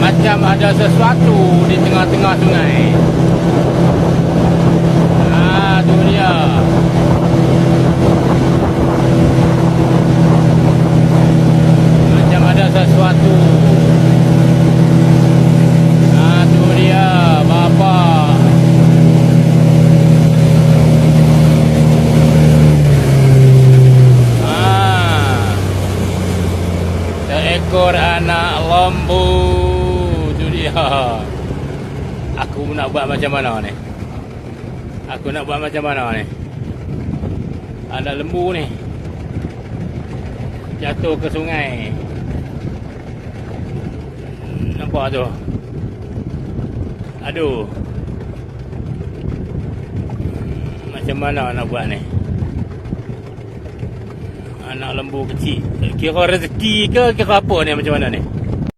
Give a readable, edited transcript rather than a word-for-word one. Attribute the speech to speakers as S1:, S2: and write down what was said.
S1: Macam ada sesuatu di tengah-tengah sungai. Tu dia. Macam ada sesuatu. Tu dia, bapak. Seekor anak lembu. Tu dia. Aku nak buat macam mana ni? Aku nak buat macam mana ni? Anak lembu ni jatuh ke sungai. Nampak tu? Aduh. Macam mana nak buat ni? Anak lembu kecil. Kira rezeki ke kira apa ni, macam mana ni?